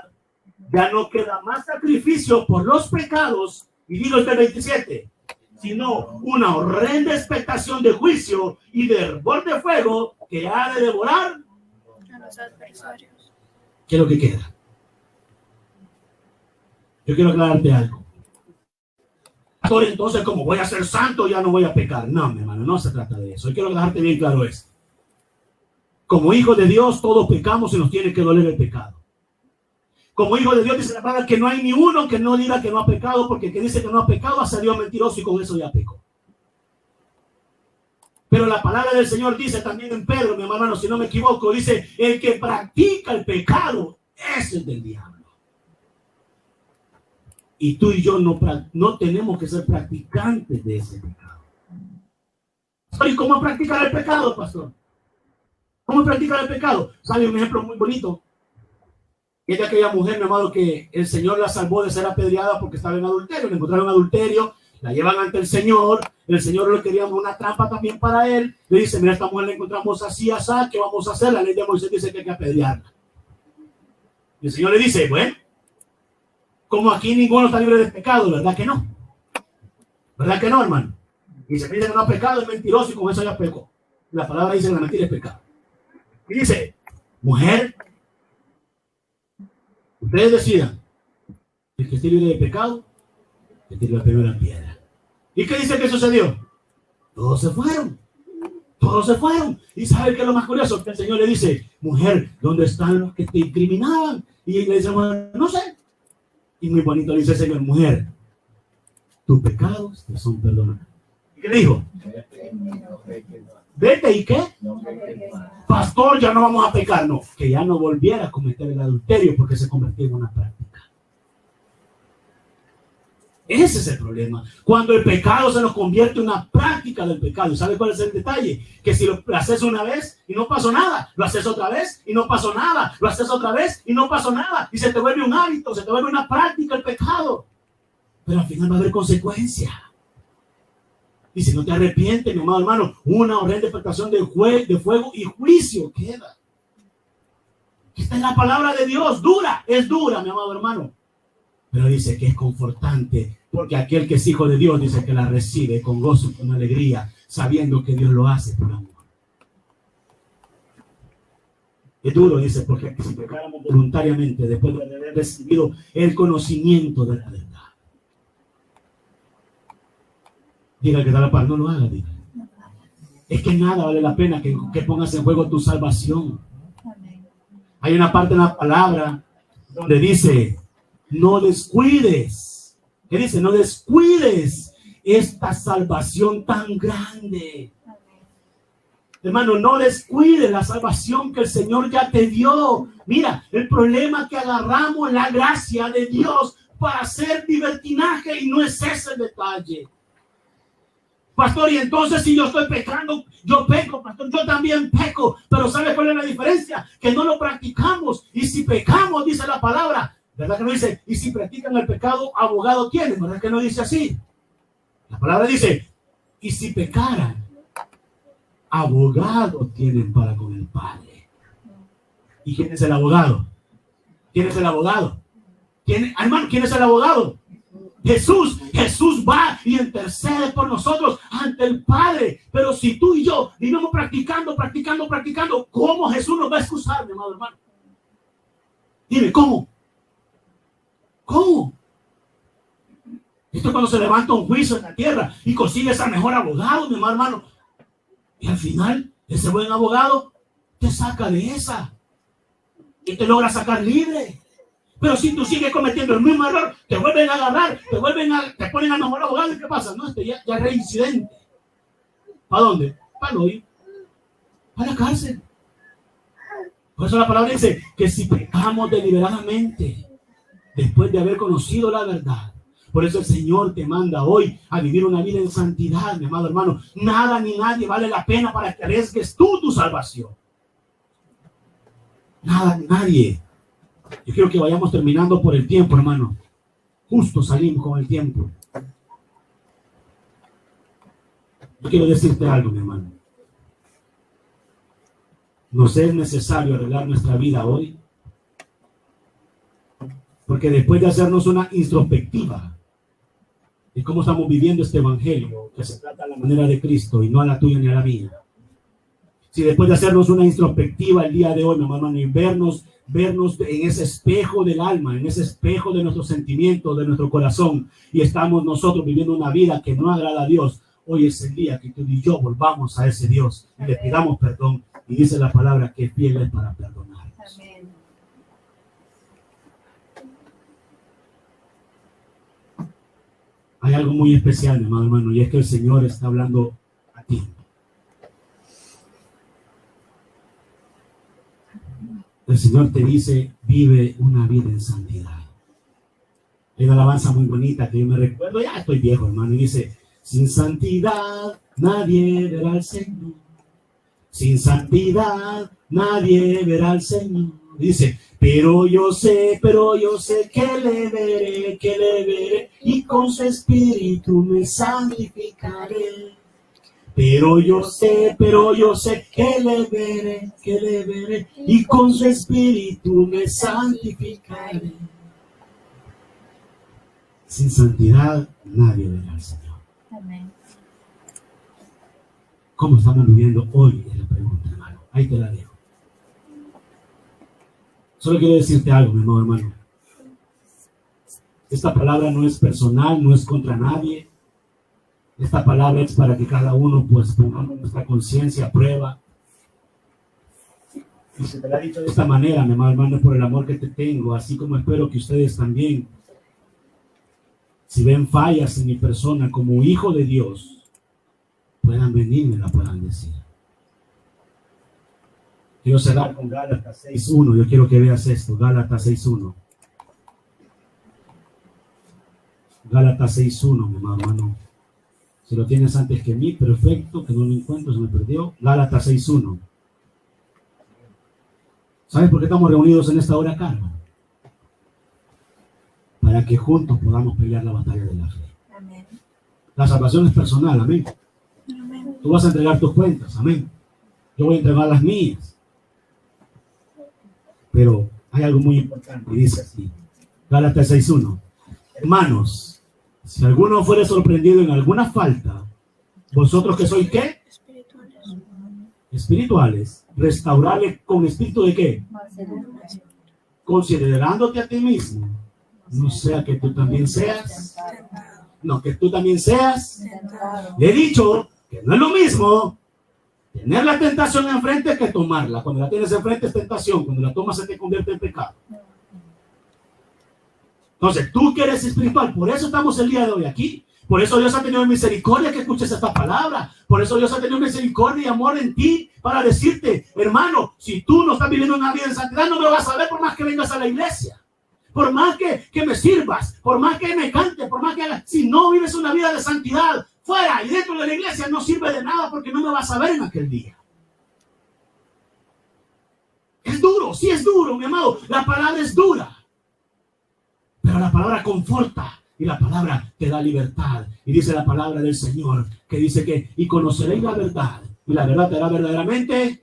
ya no queda más sacrificio por los pecados, y digo el 27, sino una horrenda expectación de juicio y de hervor de fuego que ha de devorar a los adversarios. ¿Qué es lo que queda? Yo quiero aclararte algo. Entonces, como voy a ser santo, ya no voy a pecar. No, mi hermano, no se trata de eso. Yo quiero dejarte bien claro esto. Como hijos de Dios, todos pecamos y nos tiene que doler el pecado. Como hijo de Dios, dice la palabra que no hay ni uno que no diga que no ha pecado, porque el que dice que no ha pecado ha salido mentiroso y con eso ya pecó. Pero la palabra del Señor dice también en Pedro, mi hermano, si no me equivoco, dice, el que practica el pecado es el del diablo. Y tú y yo no tenemos que ser practicantes de ese pecado. ¿Y cómo practicar el pecado, pastor? ¿Cómo practicar el pecado? Sale un ejemplo muy bonito. Es de aquella mujer, mi amado, que el Señor la salvó de ser apedreada porque estaba en adulterio. Le encontraron adulterio, la llevan ante el Señor le quería una trampa también para él. Le dice, mira, esta mujer la encontramos así, así, ¿qué vamos a hacer? La ley de Moisés dice que hay que apedrearla. Y el Señor le dice, bueno, como aquí ninguno está libre de pecado, ¿verdad que no? ¿Verdad que no, hermano? Y se dice que no ha pecado, es mentiroso y con eso ya pecó. La palabra dice que la mentira es pecado. Y dice, mujer, ustedes decidan, el que esté libre de pecado, que tire la primera piedra. ¿Y qué dice que sucedió? Todos se fueron. ¿Y sabe qué es lo más curioso? Que el Señor le dice, mujer, ¿dónde están los que te incriminaban? Y le dice, mujer, no sé. Y muy bonito le dice el Señor, mujer, tus pecados te son perdonados. ¿Y qué le dijo? Vete, ¿y qué? Pastor, ya no vamos a pecar. No, que ya no volviera a cometer el adulterio porque se convirtió en una práctica. Ese es el problema. Cuando el pecado se nos convierte en una práctica del pecado. ¿Y sabe cuál es el detalle? Que si lo haces una vez y no pasó nada, lo haces otra vez y no pasó nada, lo haces otra vez y no pasó nada. Y se te vuelve un hábito, se te vuelve una práctica el pecado. Pero al final va a haber consecuencia. Y si no te arrepientes, mi amado hermano, una horrenda expectación de fuego y juicio queda. Esta es la palabra de Dios, dura, es dura, mi amado hermano. Pero dice que es confortante, porque aquel que es hijo de Dios dice que la recibe con gozo, con alegría, sabiendo que Dios lo hace por amor. Es duro, dice, porque si pecáramos voluntariamente después de haber recibido el conocimiento de la verdad. Diga que da la paz, no lo haga, diga. Es que nada vale la pena que pongas en juego tu salvación. Hay una parte en la palabra donde dice, no descuides. ¿Qué dice? No descuides esta salvación tan grande. Hermano, no descuides la salvación que el Señor ya te dio. Mira, el problema es que agarramos la gracia de Dios para hacer libertinaje y no es ese el detalle. Pastor, y entonces si yo estoy pecando, yo peco, pastor, yo también peco. Pero ¿sabe cuál es la diferencia? Que no lo practicamos. Y si pecamos, dice la palabra, ¿verdad que no dice? Y si practican el pecado, abogado tienen, ¿verdad que no dice así? La palabra dice, y si pecaran, abogado tienen para con el Padre. ¿Y quién es el abogado? ¿Quién es el abogado? Hermano, ¿quién es el abogado? Jesús va y intercede por nosotros ante el Padre. Pero si tú y yo vivimos practicando, ¿cómo Jesús nos va a excusar, mi amado hermano? Dime, ¿cómo? ¿Cómo? Esto es cuando se levanta un juicio en la tierra y consigues al mejor abogado, mi amado hermano. Y al final, ese buen abogado te saca de esa y te logra sacar libre. Pero si tú sigues cometiendo el mismo error, te vuelven a agarrar, te ponen a mejor abogado. ¿Y qué pasa? No, ya es reincidente. ¿Para dónde? Para el hoyo. Para la cárcel. Por eso la palabra dice que si pecamos deliberadamente, después de haber conocido la verdad, por eso el Señor te manda hoy a vivir una vida en santidad, mi amado hermano. Nada ni nadie vale la pena para que arriesgues tú tu salvación. Nada ni nadie. Yo quiero que vayamos terminando por el tiempo, hermano. Justo salimos con el tiempo. Yo quiero decirte algo, mi hermano. Nos es necesario arreglar nuestra vida hoy, porque después de hacernos una introspectiva de cómo estamos viviendo este evangelio, que se trata a la manera de Cristo y no a la tuya ni a la mía, si después de hacernos una introspectiva el día de hoy, mi hermano, y vernos en ese espejo del alma, en ese espejo de nuestros sentimientos, de nuestro corazón, y estamos nosotros viviendo una vida que no agrada a Dios, hoy es el día que tú y yo volvamos a ese Dios y le pidamos perdón. Y dice la palabra que fiel es para perdonar. Amén. Hay algo muy especial, mi amado hermano, y es que el Señor está hablando a ti. El Señor te dice, vive una vida en santidad. Hay una alabanza muy bonita que yo me recuerdo, ya estoy viejo, hermano, y dice, sin santidad nadie verá al Señor. Sin santidad nadie verá al Señor. Dice, pero yo sé que le veré, y con su espíritu me santificaré. Pero yo sé que le veré, y con su espíritu me santificaré. Sin santidad nadie verá al Señor. Amén. ¿Cómo estamos viviendo hoy? Es la pregunta, hermano. Ahí te la dejo. Solo quiero decirte algo, mi amado hermano. Esta palabra no es personal, no es contra nadie. Esta palabra es para que cada uno pues pongamos nuestra conciencia a prueba. Y se te la he dicho de esta manera, mi amado hermano, por el amor que te tengo, así como espero que ustedes también, si ven fallas en mi persona como hijo de Dios, puedan venir y me la puedan decir. Quiero cerrar con Gálatas 6.1. Yo quiero que veas esto. Gálatas 6.1. Gálatas 6.1, mi amado hermano. Si lo tienes antes que mí, perfecto. Que no lo encuentro, se me perdió. Gálatas 6.1. ¿Sabes por qué estamos reunidos en esta hora acá? Para que juntos podamos pelear la batalla de la fe. Amén. La salvación es personal, amén. Tú vas a entregar tus cuentas, amén. Yo voy a entregar las mías. Pero hay algo muy importante, y dice así, Gálatas 6.1. Hermanos, si alguno fuere sorprendido en alguna falta, vosotros que sois ¿qué? Espirituales, restaurarle con espíritu de ¿qué? Considerándote a ti mismo, no sea que tú también seas, le he dicho que no es lo mismo tener la tentación enfrente que tomarla. Cuando la tienes enfrente es tentación, cuando la tomas se te convierte en pecado. Entonces, tú que eres espiritual, por eso estamos el día de hoy aquí. Por eso Dios ha tenido misericordia que escuches esta palabra. Por eso Dios ha tenido misericordia y amor en ti para decirte, hermano, si tú no estás viviendo una vida en santidad, no me lo vas a ver por más que vengas a la iglesia. Por más que me sirvas, por más que me cante, por más que hagas, si no vives una vida de santidad, fuera y dentro de la iglesia no sirve de nada porque no me vas a ver en aquel día. Es duro, sí es duro, mi amado. La palabra es dura. Pero la palabra conforta y la palabra te da libertad. Y dice la palabra del Señor que dice que y conoceréis la verdad. Y la verdad te hará verdaderamente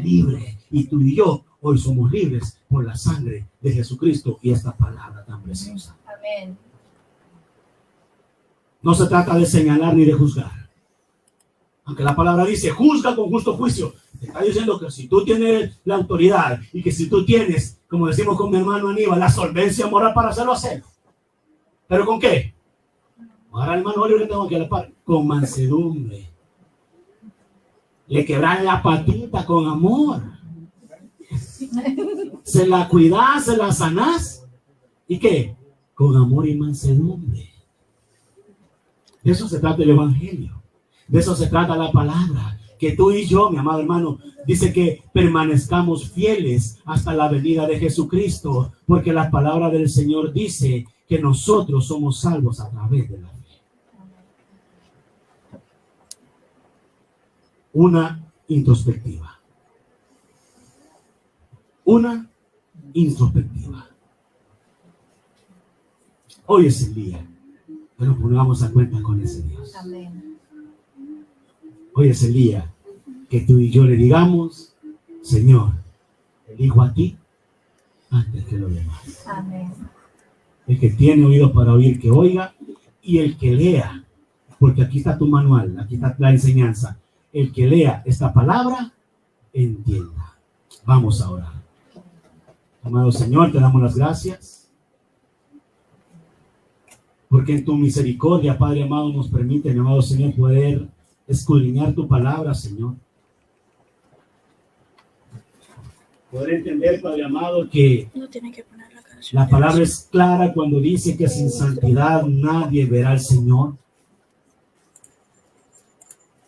libre. Y tú y yo hoy somos libres por la sangre de Jesucristo y esta palabra tan preciosa. Amén. No se trata de señalar ni de juzgar. Aunque la palabra dice, juzga con justo juicio. Te está diciendo que si tú tienes la autoridad y que si tú tienes, como decimos con mi hermano Aníbal, la solvencia moral para hacerlo, hacerlo. ¿Pero con qué? Ahora hermano Oliver, tengo que la par con mansedumbre. Le quebran la patita con amor. Se la cuidas, se la sanás. ¿Y qué? Con amor y mansedumbre. De eso se trata el evangelio. De eso se trata la palabra. Que tú y yo, mi amado hermano, dice que permanezcamos fieles hasta la venida de Jesucristo, porque la palabra del Señor dice que nosotros somos salvos a través de la fe. Una introspectiva. Una introspectiva. Hoy es el día que nos pongamos a cuenta con ese Dios. Amén. Hoy es el día que tú y yo le digamos: Señor, elijo a ti antes que los demás. Amén. El que tiene oídos para oír, que oiga, y el que lea, porque aquí está tu manual, aquí está la enseñanza. El que lea esta palabra, entienda. Vamos a orar. Amado Señor, te damos las gracias, porque en tu misericordia, Padre amado, nos permite, mi amado Señor, poder escudriñar tu palabra, Señor. Poder entender, Padre amado, que No tiene que poner la canción. la palabra es clara cuando dice que sin santidad nadie verá al Señor.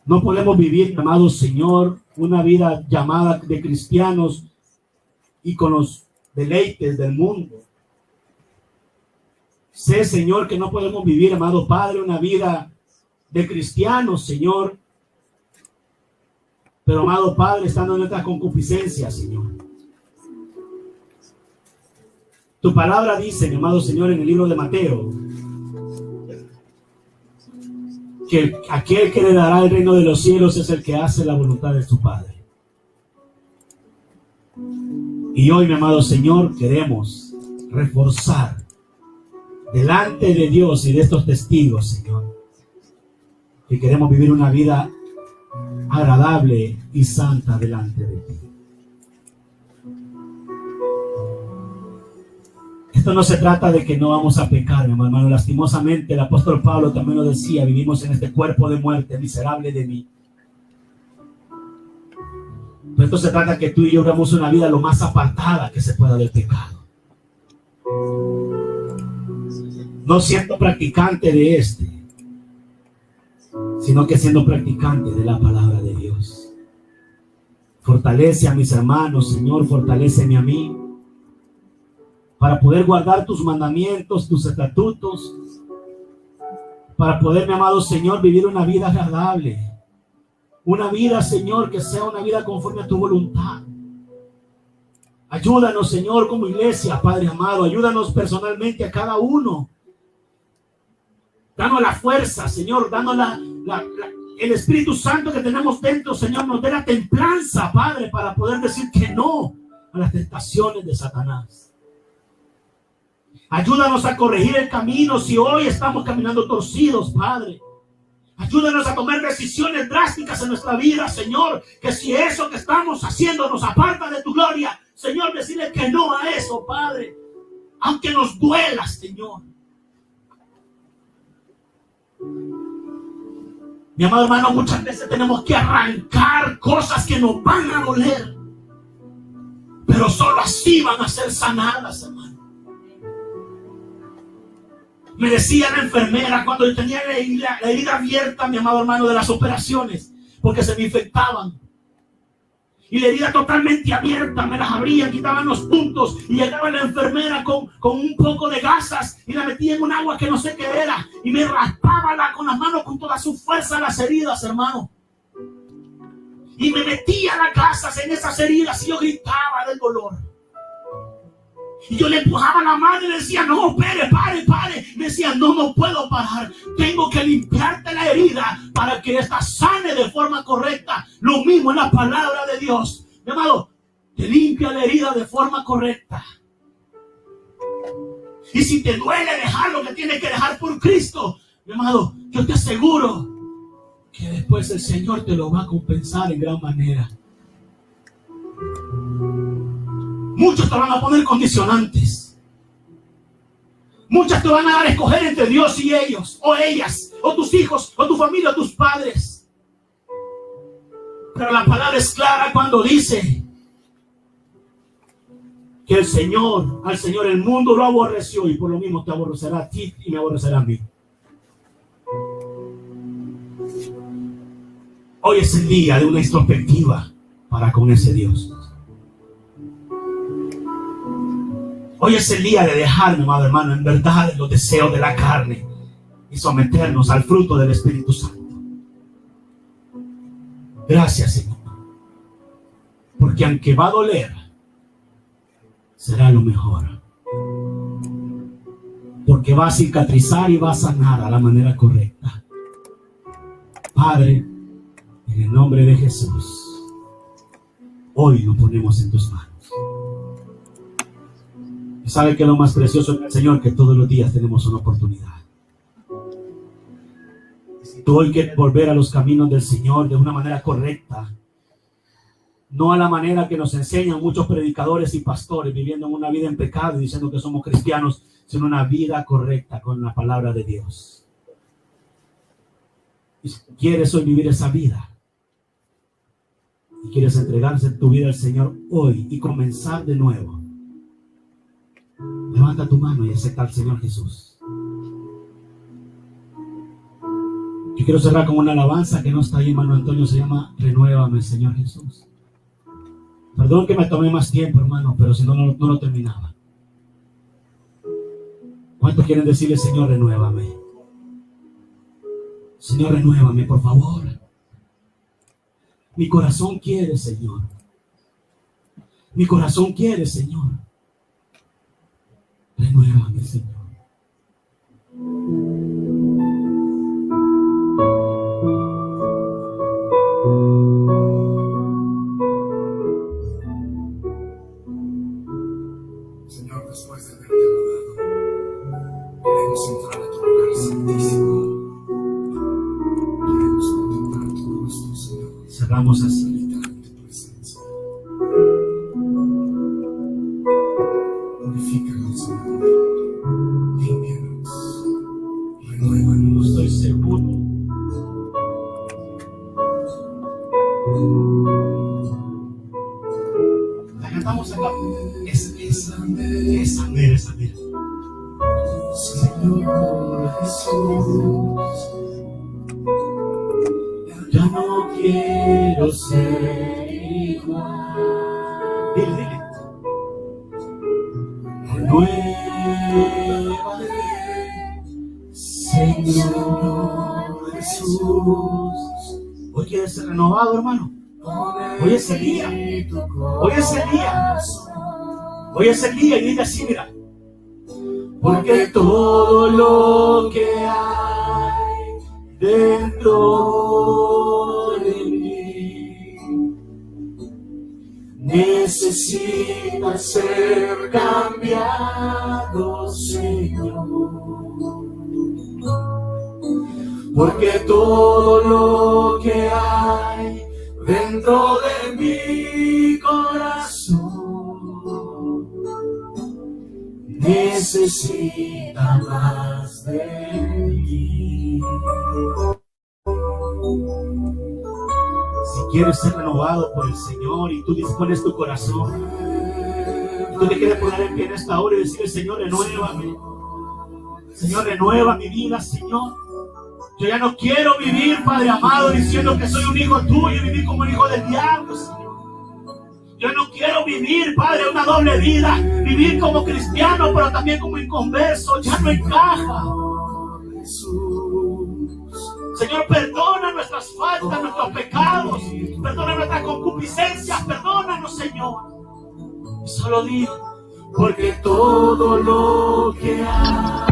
No podemos vivir, amado Señor, una vida llamada de cristianos y con los deleites del mundo. Sé, Señor, que no podemos vivir, amado Padre, una vida de cristianos, Señor. Pero, amado Padre, estando en nuestras concupiscencias, Señor. Tu palabra dice, mi amado Señor, en el libro de Mateo, que aquel que le dará el reino de los cielos es el que hace la voluntad de su Padre. Y hoy, mi amado Señor, queremos reforzar delante de Dios y de estos testigos, Señor, que queremos vivir una vida agradable y santa delante de ti. Esto no se trata de que no vamos a pecar, mi hermano. Lastimosamente, el apóstol Pablo también lo decía: vivimos en este cuerpo de muerte, miserable de mí. Pero esto se trata de que tú y yo vivamos una vida lo más apartada que se pueda del pecado. No siendo practicante de este, sino que siendo practicante de la palabra de Dios. Fortalece a mis hermanos, Señor, fortaléceme a mí, para poder guardar tus mandamientos, tus estatutos, para poder, mi amado Señor, vivir una vida agradable. Una vida, Señor, que sea una vida conforme a tu voluntad. Ayúdanos, Señor, como iglesia, Padre amado. Ayúdanos personalmente a cada uno. Danos la fuerza, Señor. Danos el Espíritu Santo que tenemos dentro, Señor. Nos dé la templanza, Padre, para poder decir que no a las tentaciones de Satanás. Ayúdanos a corregir el camino si hoy estamos caminando torcidos, Padre. Ayúdanos a tomar decisiones drásticas en nuestra vida, Señor. Que si eso que estamos haciendo nos aparta de tu gloria, Señor, decirle que no a eso, Padre. Aunque nos duela, Señor. Mi amado hermano, muchas veces tenemos que arrancar cosas que nos van a doler. Pero solo así van a ser sanadas, hermano. Me decía la enfermera cuando yo tenía la herida abierta, mi amado hermano, de las operaciones, porque se me infectaban. Y la herida totalmente abierta, me las abrían, quitaban los puntos y llegaba la enfermera con un poco de gasas y la metía en un agua que no sé qué era y me raspaba con las manos con toda su fuerza las heridas, hermano. Y me metía las gasas en esas heridas y yo gritaba del dolor. Y yo le empujaba la mano y le decía: no, pare. Me decía: no puedo parar. Tengo que limpiarte la herida para que esta sane de forma correcta. Lo mismo en la palabra de Dios. Mi amado, te limpia la herida de forma correcta. Y si te duele dejar lo que tienes que dejar por Cristo, mi amado, yo te aseguro que después el Señor te lo va a compensar en gran manera. Muchos te van a poner condicionantes. Muchas te van a dar a escoger entre Dios y ellos, o ellas, o tus hijos, o tu familia, o tus padres. Pero la palabra es clara cuando dice que al Señor el mundo lo aborreció y por lo mismo te aborrecerá a ti y me aborrecerá a mí. Hoy es el día de una introspectiva para con ese Dios. Hoy es el día de dejar, mi amado hermano, en verdad los deseos de la carne y someternos al fruto del Espíritu Santo. Gracias, Señor. Porque aunque va a doler, será lo mejor. Porque va a cicatrizar y va a sanar a la manera correcta. Padre, en el nombre de Jesús, hoy nos ponemos en tus manos. Y sabe que lo más precioso es el Señor, que todos los días tenemos una oportunidad. Si tú hoy quieres volver a los caminos del Señor de una manera correcta, no a la manera que nos enseñan muchos predicadores y pastores, viviendo una vida en pecado y diciendo que somos cristianos, sino una vida correcta con la palabra de Dios. Y si quieres hoy vivir esa vida y quieres entregarse tu vida al Señor hoy y comenzar de nuevo, levanta tu mano y acepta al Señor Jesús. Yo quiero cerrar con una alabanza que no está ahí, hermano Antonio, se llama Renuévame, Señor Jesús. Perdón que me tomé más tiempo, hermano, pero si no, no lo terminaba. ¿Cuántos quieren decirle, Señor, renuévame? Señor, renuévame, por favor. Mi corazón quiere, Señor. Mi corazón quiere, Señor. Renuévame, Señor. Señor, después de haberte adorado, queremos entrar a tu lugar santísimo. Queremos contemplar tu rostro, Señor. Cerramos así. Meditar en tu presencia. Purifícanos, Señor. Límpianos. Renuévanos. No estoy seguro. La cantamos acá. Esa mera. Señor Jesús, Ya no quiero ser igual. Dile. Renuévame, Señor Jesús. Hoy quieres ser renovado, hermano. Hoy es el día. Hoy es el día. Hoy es el día y diga así, mira. Porque todo lo que hay dentro de mí necesita ser cambiado, Señor. Porque todo lo que hay dentro de mi corazón necesita más de ti. Si quieres ser renovado por el Señor y tú dispones tu corazón, y tú te quieres poner en pie en esta hora y decirle, Señor, renuévame. Señor, renueva mi vida, Señor. Yo ya no quiero vivir, Padre amado, diciendo que soy un hijo tuyo y vivir como un hijo del diablo, Señor. Yo no quiero vivir, Padre, una doble vida. Vivir como cristiano, pero también como inconverso. Ya no encaja. Señor, perdona nuestras faltas, nuestros pecados. Perdona nuestras concupiscencias. Perdónanos, Señor. Y solo digo, porque todo lo que hay